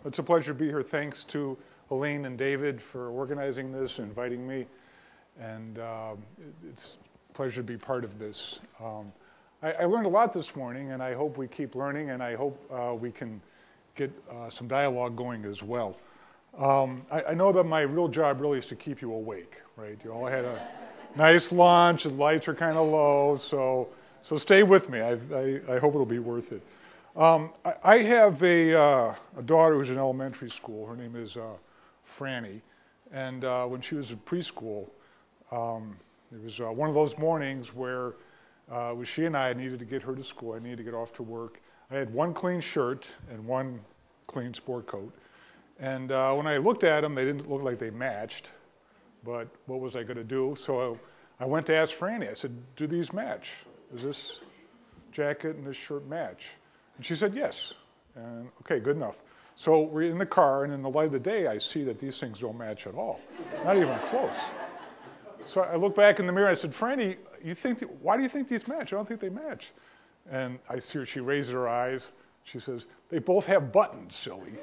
It's a pleasure to be here. Thanks to Elaine and David for organizing this, inviting me, and it's a pleasure to be part of this. I learned a lot this morning, and I hope we keep learning, and I hope we can get some dialogue going as well. I know that my real job really is to keep you awake, right? You all had a nice lunch, the lights are kind of low, so stay with me. I hope it'll be worth it. I have a daughter who's in elementary school. Her name is Franny, and when she was in preschool, it was one of those mornings where it was she and I needed to get her to school. I needed to get off to work. I had one clean shirt and one clean sport coat, and when I looked at them, they didn't look like they matched, but what was I going to do? So I went to ask Franny. I said, do these match? Does this jacket and this shirt match? And she said, yes. And okay, good enough. So we're in the car, and in the light of the day, I see that these things don't match at all. Not even close. So I look back in the mirror, and I said, Franny, why do you think these match? I don't think they match. And I see her, she raises her eyes. She says, they both have buttons, silly.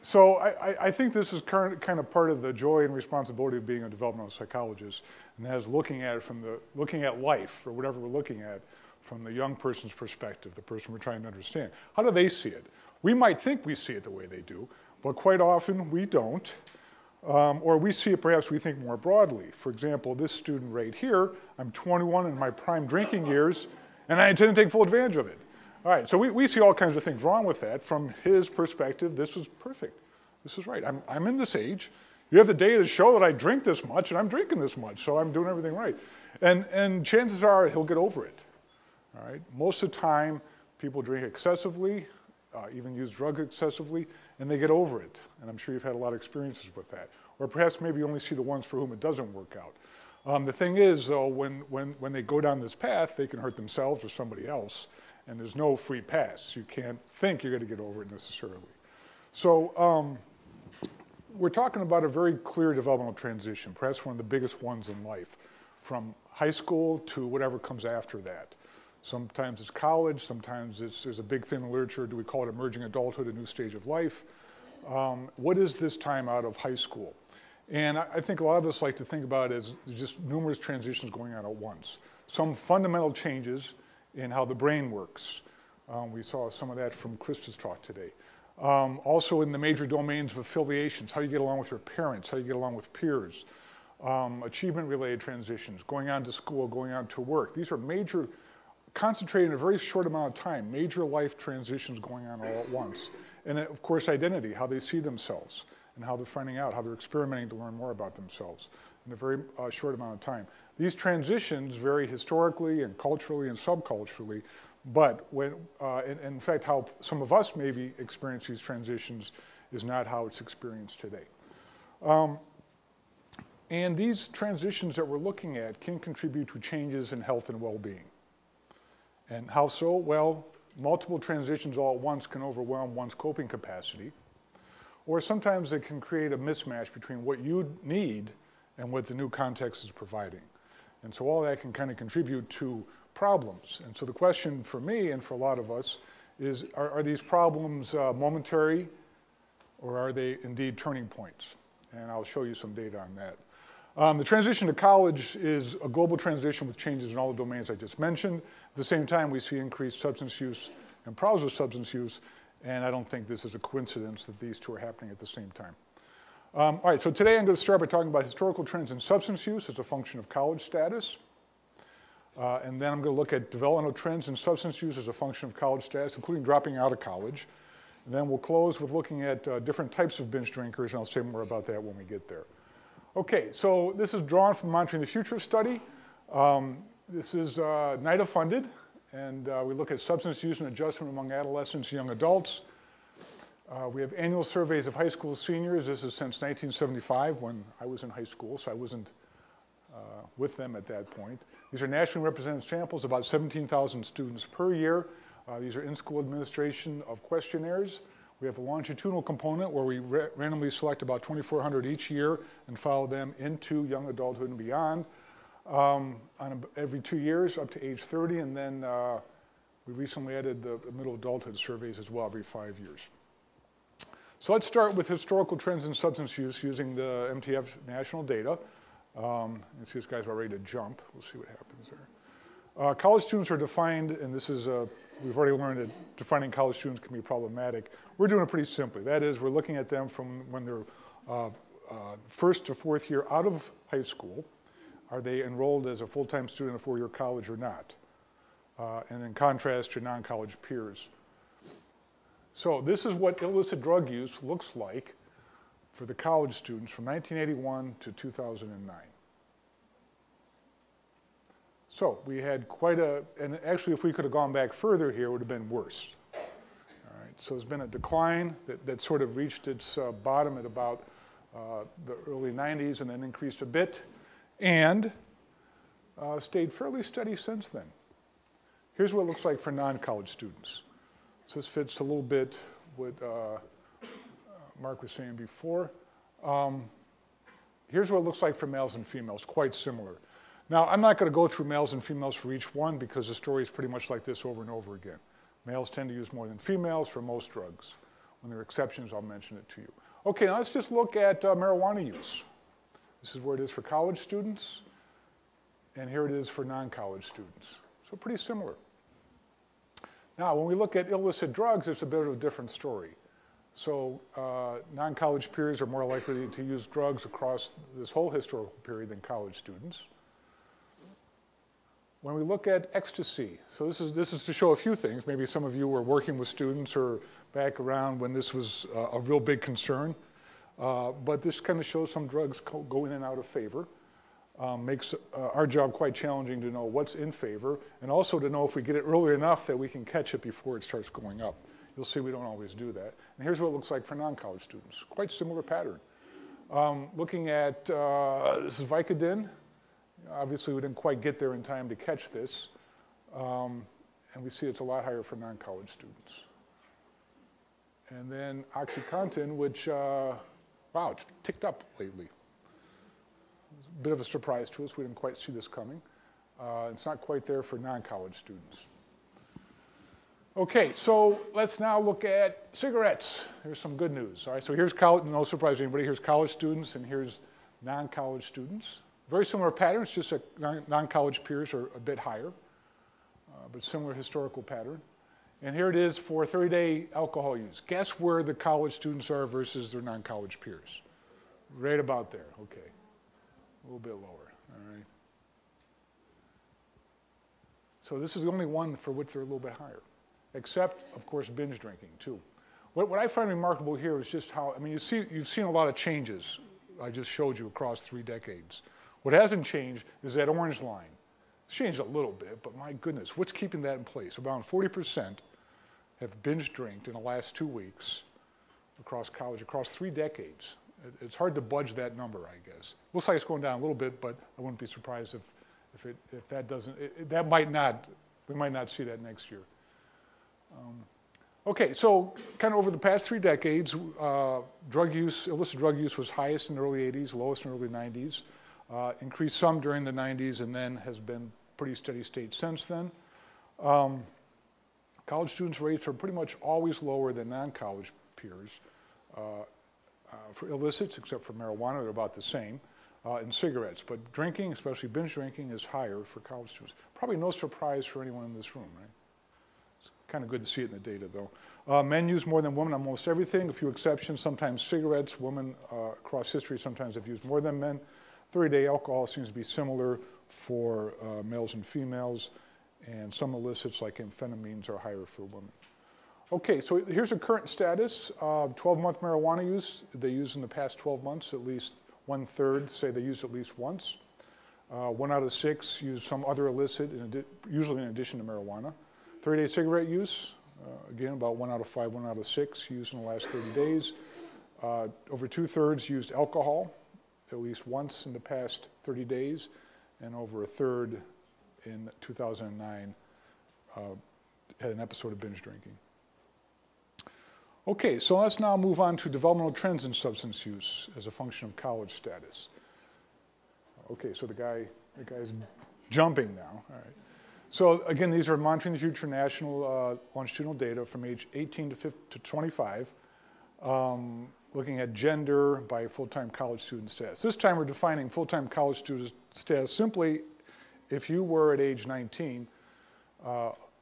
So I think this is kind of part of the joy and responsibility of being a developmental psychologist, and that is looking at life, or whatever we're looking at, from the young person's perspective, the person we're trying to understand. How do they see it? We might think we see it the way they do, but quite often we don't. Or we see it, perhaps we think more broadly. For example, this student right here, I'm 21 in my prime drinking years, and I intend to take full advantage of it. All right, so we see all kinds of things wrong with that. From his perspective, this was perfect. This is right. I'm in this age. You have the data to show that I drink this much, and I'm drinking this much, so I'm doing everything right. And chances are he'll get over it. All right. Most of the time, people drink excessively, even use drugs excessively, and they get over it. And I'm sure you've had a lot of experiences with that. Or perhaps maybe you only see the ones for whom it doesn't work out. The thing is, though, when they go down this path, they can hurt themselves or somebody else. And there's no free pass. You can't think you're going to get over it necessarily. So we're talking about a very clear developmental transition, perhaps one of the biggest ones in life, from high school to whatever comes after that. Sometimes it's college, sometimes there's a big thing in the literature, do we call it emerging adulthood, a new stage of life? What is this time out of high school? And I think a lot of us like to think about it as just numerous transitions going on at once. Some fundamental changes in how the brain works. We saw some of that from Krista's talk today. Also in the major domains of affiliations, how you get along with your parents, how you get along with peers, achievement-related transitions, going on to school, going on to work. These are major, concentrated in a very short amount of time, major life transitions going on all at once. And of course, identity, how they see themselves, and how they're finding out, how they're experimenting to learn more about themselves in a very short amount of time. These transitions vary historically and culturally and subculturally, but in fact, how some of us maybe experience these transitions is not how it's experienced today. And these transitions that we're looking at can contribute to changes in health and well-being. And how so? Well, multiple transitions all at once can overwhelm one's coping capacity, or sometimes it can create a mismatch between what you need and what the new context is providing. And so all that can kind of contribute to problems. And so the question for me and for a lot of us is, are these problems momentary, or are they indeed turning points? And I'll show you some data on that. The transition to college is a global transition with changes in all the domains I just mentioned. At the same time, we see increased substance use and problems with substance use, and I don't think this is a coincidence that these two are happening at the same time. All right, so today I'm going to start by talking about historical trends in substance use as a function of college status. And then I'm going to look at developmental trends in substance use as a function of college status, including dropping out of college. And then we'll close with looking at different types of binge drinkers, and I'll say more about that when we get there. Okay, so this is drawn from the Monitoring the Future study. This is NIDA funded, and we look at substance use and adjustment among adolescents and young adults. We have annual surveys of high school seniors. This is since 1975 when I was in high school, so I wasn't with them at that point. These are nationally represented samples, about 17,000 students per year. These are in-school administration of questionnaires. We have a longitudinal component where we randomly select about 2,400 each year and follow them into young adulthood and beyond every 2 years up to age 30, and then We recently added the middle adulthood surveys as well every 5 years. So let's start with historical trends in substance use using the MTF national data. And see this guy's about ready to jump. We'll see what happens there. College students are defined, and this is, we've already learned that defining college students can be problematic. We're doing it pretty simply. That is, we're looking at them from when they're first to fourth year out of high school. Are they enrolled as a full-time student in a four-year college or not? And in contrast to non-college peers. So this is what illicit drug use looks like for the college students from 1981 to 2009. So we had quite a, and actually if we could have gone back further here, it would have been worse. All right, so there's been a decline that sort of reached its bottom at about the early 90s and then increased a bit and stayed fairly steady since then. Here's what it looks like for non-college students. So this fits a little bit what Mark was saying before. Here's what it looks like for males and females, quite similar. Now, I'm not going to go through males and females for each one because the story is pretty much like this over and over again. Males tend to use more than females for most drugs. When there are exceptions, I'll mention it to you. Okay, now let's just look at marijuana use. This is where it is for college students, and here it is for non-college students. So pretty similar. Now, when we look at illicit drugs, it's a bit of a different story. So non-college peers are more likely to use drugs across this whole historical period than college students. When we look at ecstasy, so this is to show a few things. Maybe some of you were working with students or back around when this was a real big concern. But this kind of shows some drugs go in and out of favor. Makes our job quite challenging to know what's in favor and also to know if we get it early enough that we can catch it before it starts going up. You'll see we don't always do that. And here's what it looks like for non-college students. Quite similar pattern. Looking at, this is Vicodin. Obviously, we didn't quite get there in time to catch this. And we see it's a lot higher for non-college students. And then OxyContin, which, wow, it's ticked up lately. It's a bit of a surprise to us. We didn't quite see this coming. It's not quite there for non-college students. Okay, so let's now look at cigarettes. Here's some good news. All right, so here's college, no surprise to anybody, here's college students and here's non-college students. Very similar patterns, just that non-college peers are a bit higher, but similar historical pattern. And here it is for 30-day alcohol use. Guess where the college students are versus their non-college peers? Right about there, okay. A little bit lower, all right. So this is the only one for which they're a little bit higher, except, of course, binge drinking, too. What I find remarkable here is just how, I mean, you've seen a lot of changes I just showed you across 3 decades. What hasn't changed is that orange line. It's changed a little bit, but my goodness, what's keeping that in place? Around 40% have binge drinked in the last 2 weeks across college, across 3 decades. It's hard to budge that number, I guess. Looks like it's going down a little bit, but I wouldn't be surprised if that doesn't, that might not, we might not see that next year. Okay, so kind of over the past 3 decades, drug use, illicit drug use was highest in the early 80s, lowest in the early 90s, increased some during the 90s, and then has been pretty steady state since then. College students' rates are pretty much always lower than non-college peers for illicits, except for marijuana, they're about the same, and cigarettes. But drinking, especially binge drinking, is higher for college students. Probably no surprise for anyone in this room, right? It's kind of good to see it in the data, though. Men use more than women on almost everything, a few exceptions. Sometimes cigarettes, women across history sometimes have used more than men. 30-day alcohol seems to be similar for males and females, and some illicits like amphetamines are higher for women. Okay, so here's a current status. 12-month marijuana use, they used in the past 12 months, at least 1/3 say they used at least once. 1 out of 6 used some other illicit, usually in addition to marijuana. 30-day cigarette use, again, about 1 out of 5, 1 out of 6 used in the last 30 days. Over 2/3 used alcohol, at least once in the past 30 days, and over 1/3 in 2009 had an episode of binge drinking. Okay, so let's now move on to developmental trends in substance use as a function of college status. Okay, so the guy's jumping now. All right. So again, these are Monitoring the Future national longitudinal data from age 18 to 25, looking at gender by full-time college student status. This time we're defining full-time college student status simply if you were at age 19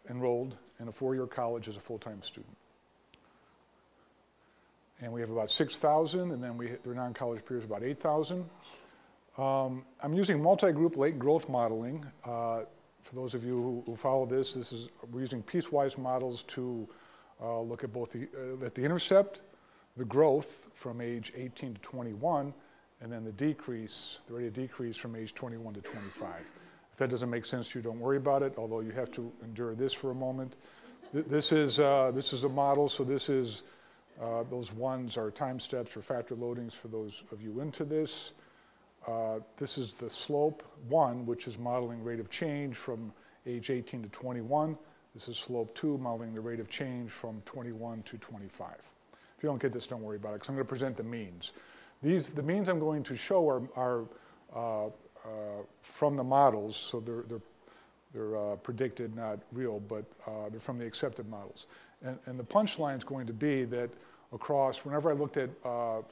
enrolled in a four-year college as a full-time student. And we have about 6,000, and then their non-college peers about 8,000. I'm using multi-group late growth modeling. For those of you who follow this, we're using piecewise models to look at both at the intercept, the growth from age 18 to 21, and then the rate of decrease from age 21 to 25. If that doesn't make sense to you, don't worry about it, although you have to endure this for a moment. This is a model, so this is, those ones are time steps or factor loadings for those of you into this. This is the slope 1, which is modeling rate of change from age 18 to 21. This is slope 2, modeling the rate of change from 21 to 25. If you don't get this, don't worry about it, because I'm going to present the means. The means I'm going to show are from the models, so they're predicted, not real, but they're from the accepted models. And the punchline is going to be that across, whenever I looked at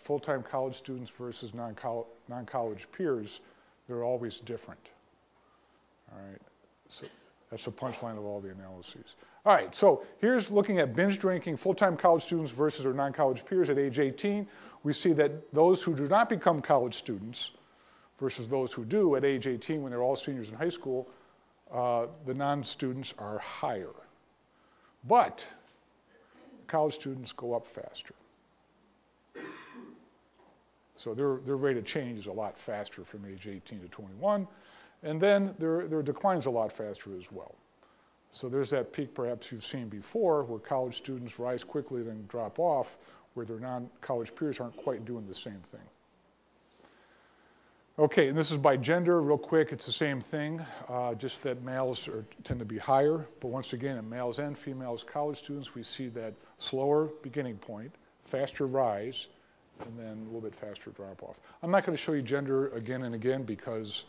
full-time college students versus non-college peers, they're always different. All right, so that's the punchline of all the analyses. All right, so here's looking at binge drinking full-time college students versus their non-college peers at age 18. We see that those who do not become college students versus those who do at age 18 when they're all seniors in high school, the non-students are higher. But college students go up faster. So their rate of change is a lot faster from age 18 to 21, and then their decline's a lot faster as well. So there's that peak perhaps you've seen before where college students rise quickly then drop off, where their non-college peers aren't quite doing the same thing. Okay, and this is by gender, real quick, it's the same thing, just that males tend to be higher, but once again, in males and females college students, we see that slower beginning point, faster rise, and then a little bit faster drop off. I'm not going to show you gender again and again because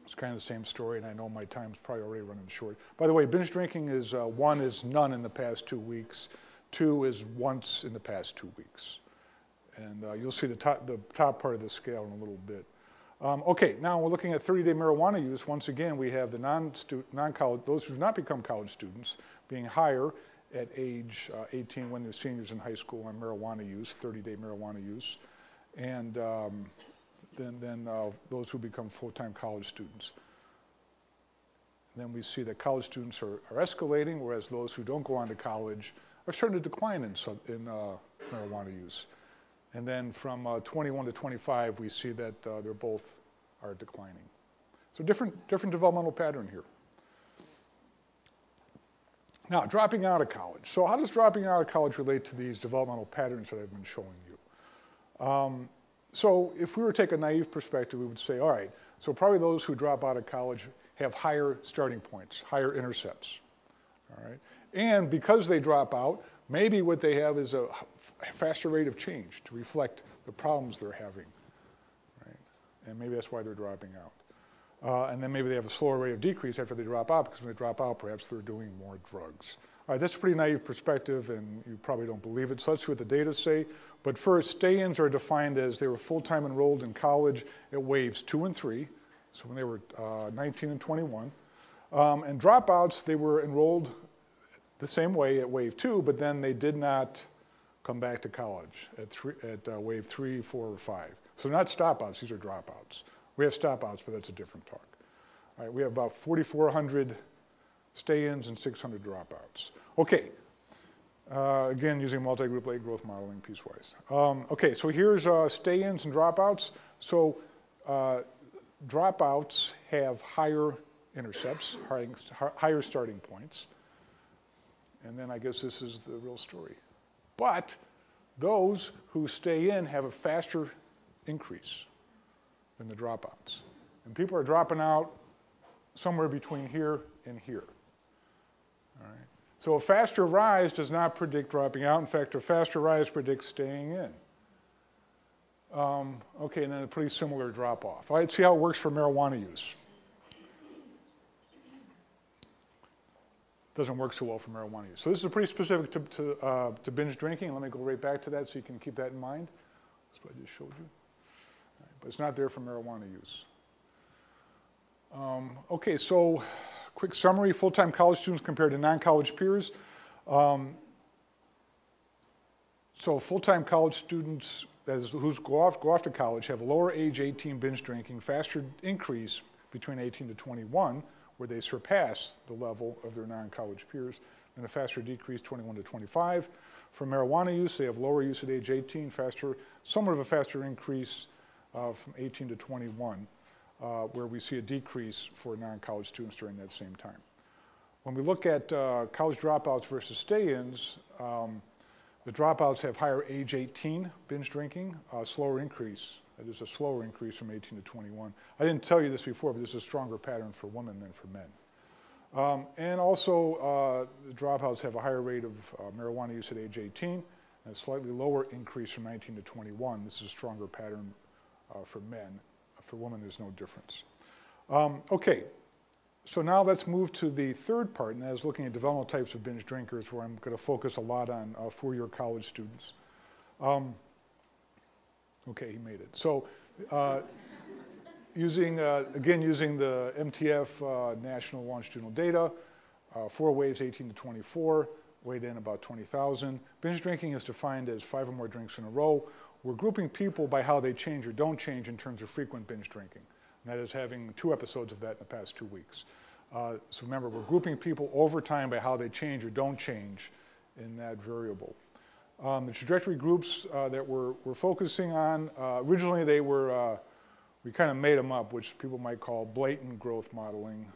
it's kind of the same story, and I know my time's probably already running short. By the way, binge drinking is 1 is none in the past 2 weeks, 2 is once in the past 2 weeks. And you'll see the top part of the scale in a little bit. Okay, now we're looking at 30-day marijuana use. Once again, we have the non-college, those who do not become college students, being higher at age 18 when they're seniors in high school on marijuana use, 30-day marijuana use, and then those who become full-time college students. Then we see that college students are escalating, whereas those who don't go on to college are starting to decline in marijuana use. And then from 21 to 25, we see that they're both are declining. So different developmental pattern here. Now, dropping out of college. So how does dropping out of college relate to these developmental patterns that I've been showing you? So if we were to take a naive perspective, we would say, all right, so probably those who drop out of college have higher starting points, higher intercepts, all right? And because they drop out, maybe what they have is a faster rate of change to reflect the problems they're having, right? And maybe that's why they're dropping out. And then maybe they have a slower rate of decrease after they drop out, because when they drop out, perhaps they're doing more drugs. All right, that's a pretty naive perspective, and you probably don't believe it. So let's see what the data say. But first, stay-ins are defined as they were full-time enrolled in college at waves 2 and 3, so when they were 19 and 21. And dropouts, they were enrolled the same way at wave 2, but then they did not come back to college at wave 3, 4, or 5. So not stopouts, these are dropouts. We have stopouts, but that's a different talk. All right, we have about 4,400 stay-ins and 600 dropouts. Okay, again, using multi-group late growth modeling piecewise. Okay, so here's stay-ins and dropouts. So dropouts have higher intercepts, higher starting points. And then I guess this is the real story. But those who stay in have a faster increase than the dropouts. And people are dropping out somewhere between here and here. All right. So a faster rise does not predict dropping out. In fact, a faster rise predicts staying in. Okay, and then a pretty similar drop-off. All right, see how it works for marijuana use. doesn't work so well for marijuana use. So this is pretty specific to binge drinking. Let me go right back to that so you can keep that in mind. That's what I just showed you. All right, but it's not there for marijuana use. Okay, so quick summary, full-time college students compared to non-college peers. So full-time college students who go off to college have a lower age 18 binge drinking, faster increase between 18 to 21, where they surpass the level of their non-college peers, and a faster decrease 21 to 25. For marijuana use, they have lower use at age 18, somewhat of a faster increase from 18 to 21, where we see a decrease for non-college students during that same time. When we look at college dropouts versus stay-ins, the dropouts have higher age 18 binge drinking, slower increase. That is a slower increase from 18 to 21. I didn't tell you this before, but this is a stronger pattern for women than for men. And also, the dropouts have a higher rate of marijuana use at age 18, and a slightly lower increase from 19 to 21. This is a stronger pattern for men. For women, there's no difference. Okay, so now let's move to the third part, and that is looking at developmental types of binge drinkers, where I'm going to focus a lot on four-year college students. Okay, he made it. So using the MTF National Longitudinal Data, 4 waves 18 to 24, weighed in about 20,000. Binge drinking is defined as 5 or more drinks in a row. We're grouping people by how they change or don't change in terms of frequent binge drinking. And that is having 2 episodes of that in the past 2 weeks. So remember, we're grouping people over time by how they change or don't change in that variable. The trajectory groups that we're focusing on, originally they were, we kind of made them up, which people might call blatant growth modeling.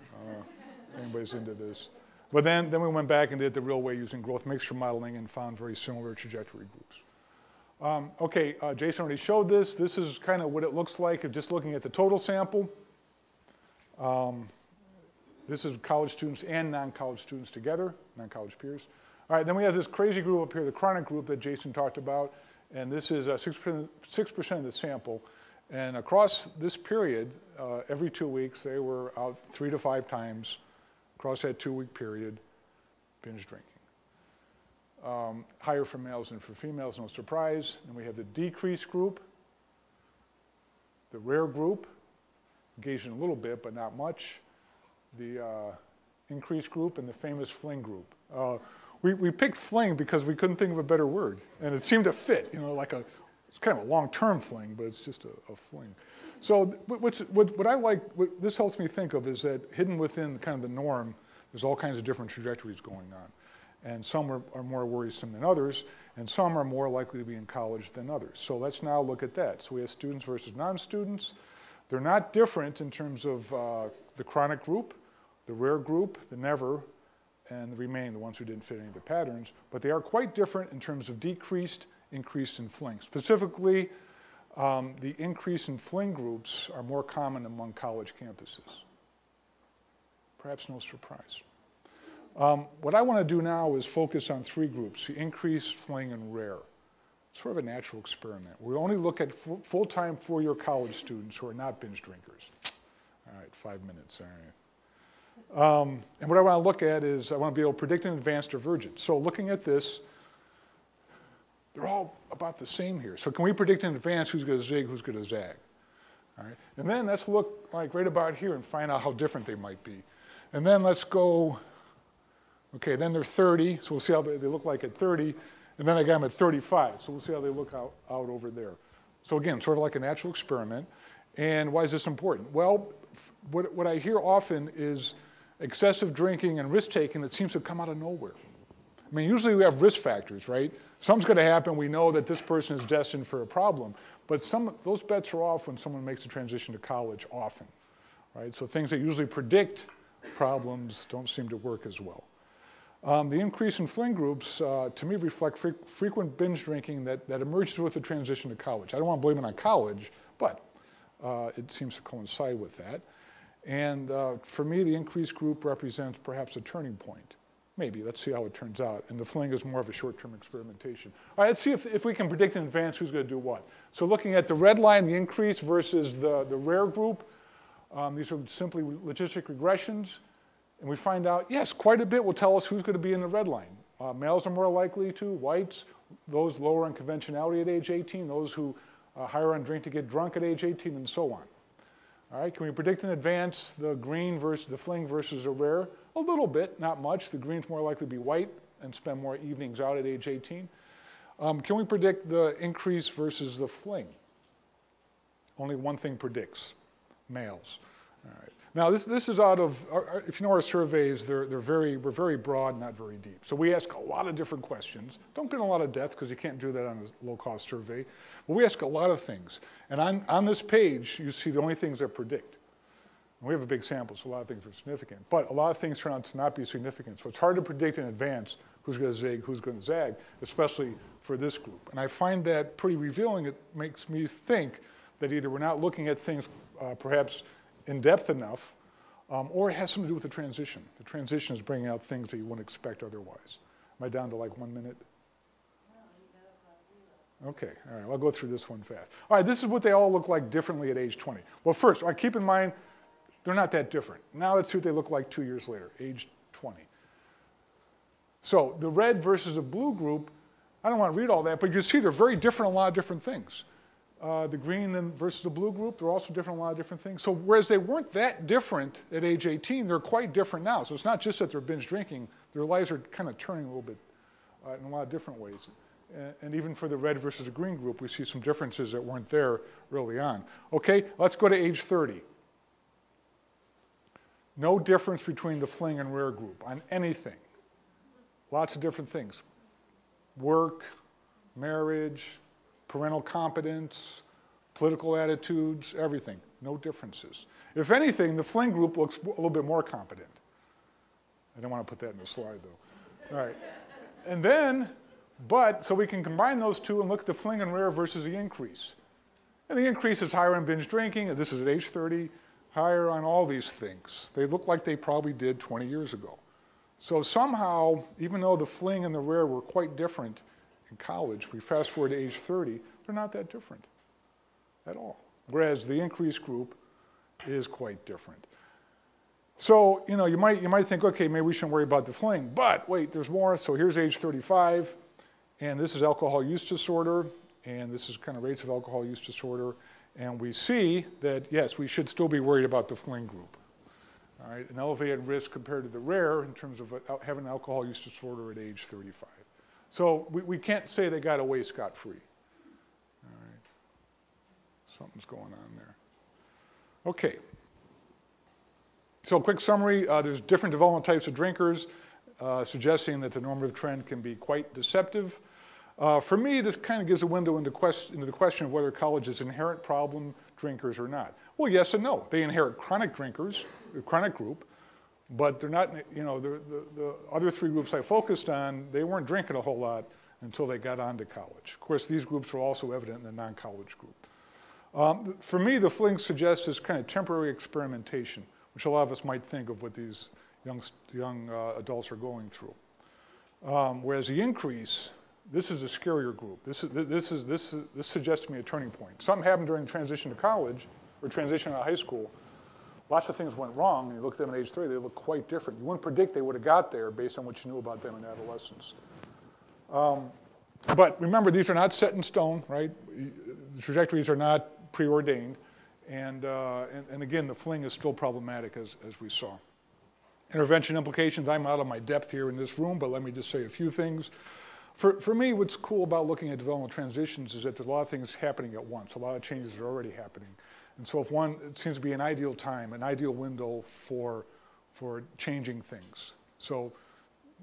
Anybody's into this. But then we went back and did it the real way using growth mixture modeling and found very similar trajectory groups. Okay, Jason already showed this. This is kind of what it looks like of just looking at the total sample. This is college students and non-college students together, non-college peers. All right, then we have this crazy group up here, the chronic group that Jason talked about, and this is 6% of the sample. And across this period, every 2 weeks, they were out 3 to 5 times across that 2-week period, binge drinking. Higher for males than for females, no surprise. Then we have the decreased group, the rare group, engaged in a little bit, but not much, the increased group, and the famous fling group. We picked fling because we couldn't think of a better word, and it seemed to fit, you know, like it's kind of a long-term fling, but it's just a fling. So what I like, what this helps me think of is that hidden within kind of the norm, there's all kinds of different trajectories going on. And some are more worrisome than others, and some are more likely to be in college than others. So let's now look at that. So we have students versus non-students. They're not different in terms of the chronic group, the rare group, the never, and the remaining, the ones who didn't fit any of the patterns, but they are quite different in terms of decreased, increased, and fling. Specifically, the increase in fling groups are more common among college campuses. Perhaps no surprise. What I want to do now is focus on 3 groups, the increase, fling, and rare. Sort of a natural experiment. We only look at full-time 4-year college students who are not binge drinkers. All right, 5 minutes, all right. And what I want to look at is I want to be able to predict in advance divergence. So looking at this, they're all about the same here. So can we predict in advance who's going to zig, who's going to zag? All right. And then let's look like right about here and find out how different they might be. And then let's go, okay, then they're 30, so we'll see how they look like at 30. And then I got them at 35, so we'll see how they look out over there. So again, sort of like a natural experiment. And why is this important? Well, what I hear often is excessive drinking and risk-taking that seems to come out of nowhere. I mean, usually we have risk factors, right? Something's going to happen. We know that this person is destined for a problem. But those bets are off when someone makes a transition to college often, right? So things that usually predict problems don't seem to work as well. The increase in fling groups, to me, reflect frequent binge drinking that emerges with the transition to college. I don't want to blame it on college, but it seems to coincide with that. And for me, the increased group represents perhaps a turning point. Maybe, let's see how it turns out. And the fling is more of a short-term experimentation. All right, let's see if we can predict in advance who's going to do what. So looking at the red line, the increase versus the rare group, these are simply logistic regressions. And we find out, yes, quite a bit will tell us who's going to be in the red line. Males are more likely to, whites, those lower on conventionality at age 18, those who higher on drink to get drunk at age 18, and so on. All right, can we predict in advance the green versus the fling versus a rare? A little bit, not much. The green's more likely to be white and spend more evenings out at age 18. Can we predict the increase versus the fling? Only one thing predicts, males. All right. Now, this is out of, if you know our surveys, we're very broad, not very deep. So we ask a lot of different questions. Don't get a lot of depth because you can't do that on a low-cost survey. But we ask a lot of things. And on this page, you see the only things that predict. And we have a big sample, so a lot of things are significant. But a lot of things turn out to not be significant. So it's hard to predict in advance who's going to zig, who's going to zag, especially for this group. And I find that pretty revealing. It makes me think that either we're not looking at things perhaps in depth enough, or it has something to do with the transition. The transition is bringing out things that you wouldn't expect otherwise. Am I down to like 1 minute? Okay, all right, I'll go through this one fast. All right, this is what they all look like differently at age 20. Well, first, keep in mind, they're not that different. Now let's see what they look like 2 years later, age 20. So the red versus the blue group, I don't want to read all that, but you see they're very different in a lot of different things. The green versus the blue group, they're also different in a lot of different things. So whereas they weren't that different at age 18, they're quite different now. So it's not just that they're binge drinking, their lives are kind of turning a little bit in a lot of different ways. And even for the red versus the green group, we see some differences that weren't there early on. Okay, let's go to age 30. No difference between the fling and rare group on anything. Lots of different things. Work, marriage, parental competence, political attitudes, everything. No differences. If anything, the fling group looks a little bit more competent. I don't want to put that in the slide, though. All right. And then, so we can combine those two and look at the fling and rare versus the increase. And the increase is higher on binge drinking, and this is at age 30, higher on all these things. They look like they probably did 20 years ago. So somehow, even though the fling and the rare were quite different in college, we fast forward to age 30, they're not that different at all. Whereas the increase group is quite different. So, you know, you might think, okay, maybe we shouldn't worry about the fling, but wait, there's more. So here's age 35, and this is alcohol use disorder, and this is kind of rates of alcohol use disorder, and we see that, yes, we should still be worried about the fling group. All right, an elevated risk compared to the rare in terms of having alcohol use disorder at age 35. So we can't say they got away scot-free. All right, something's going on there. Okay. So quick summary, there's different developmental types of drinkers, suggesting that the normative trend can be quite deceptive. For me, this kind of gives a window into the question of whether colleges inherit problem drinkers or not. Well, yes and no. They inherit chronic drinkers, the chronic group, but they're not, you know, the other three groups I focused on, they weren't drinking a whole lot until they got on to college. Of course, these groups are also evident in the non-college group. For me, the fling suggests this kind of temporary experimentation, which a lot of us might think of what these young adults are going through. Whereas the increase, this is a scarier group. This suggests to me a turning point. Something happened during the transition to college, or transition out of high school. Lots of things went wrong, and you look at them at age 30, they look quite different. You wouldn't predict they would have got there based on what you knew about them in adolescence. But remember, these are not set in stone, right? The trajectories are not preordained. And again, the fling is still problematic, as we saw. Intervention implications, I'm out of my depth here in this room, but let me just say a few things. For me, what's cool about looking at developmental transitions is that there's a lot of things happening at once. A lot of changes are already happening. And so it seems to be an ideal time, an ideal window for changing things. So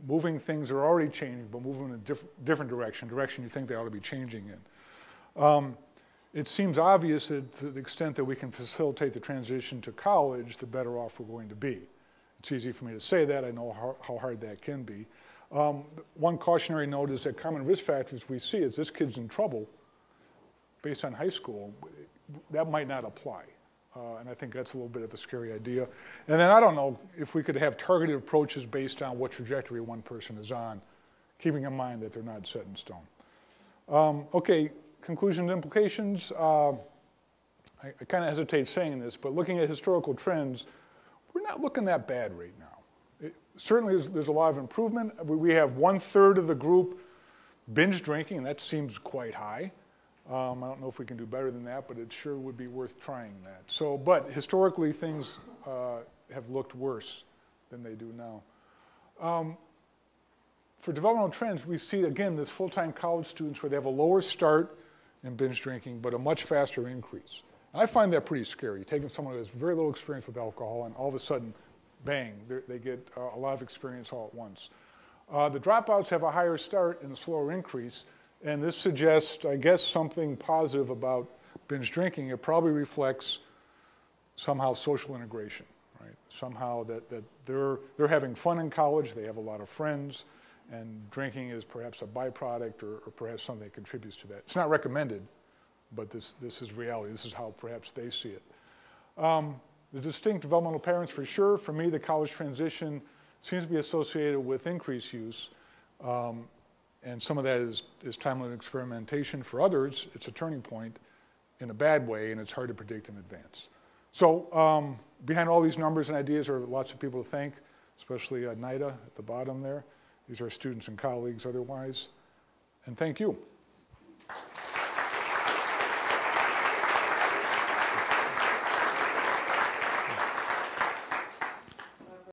moving things are already changing, but moving in a different direction you think they ought to be changing in. It seems obvious that to the extent that we can facilitate the transition to college, the better off we're going to be. It's easy for me to say that. I know how hard that can be. One cautionary note is that common risk factors we see is this kid's in trouble based on high school. That might not apply. And I think that's a little bit of a scary idea. And then I don't know if we could have targeted approaches based on what trajectory one person is on, keeping in mind that they're not set in stone. Okay. Conclusions and implications, I kind of hesitate saying this, but looking at historical trends, we're not looking that bad right now. certainly there's a lot of improvement. We have 1/3 of the group binge drinking, and that seems quite high. I don't know if we can do better than that, but it sure would be worth trying that. So, but historically, things have looked worse than they do now. For developmental trends, we see, again, this full-time college students where they have a lower start in binge drinking, but a much faster increase. And I find that pretty scary, taking someone who has very little experience with alcohol and all of a sudden, bang, they get a lot of experience all at once. The dropouts have a higher start and a slower increase, and this suggests, I guess, something positive about binge drinking. It probably reflects somehow social integration, right? Somehow that they're having fun in college, they have a lot of friends, and drinking is perhaps a byproduct or perhaps something that contributes to that. It's not recommended, but this is reality. This is how perhaps they see it. The distinct developmental patterns, for sure. For me, the college transition seems to be associated with increased use, and some of that is time-limited experimentation. For others, it's a turning point in a bad way, and it's hard to predict in advance. So behind all these numbers and ideas are lots of people to thank, especially NIDA at the bottom there. These are students and colleagues otherwise, and thank you.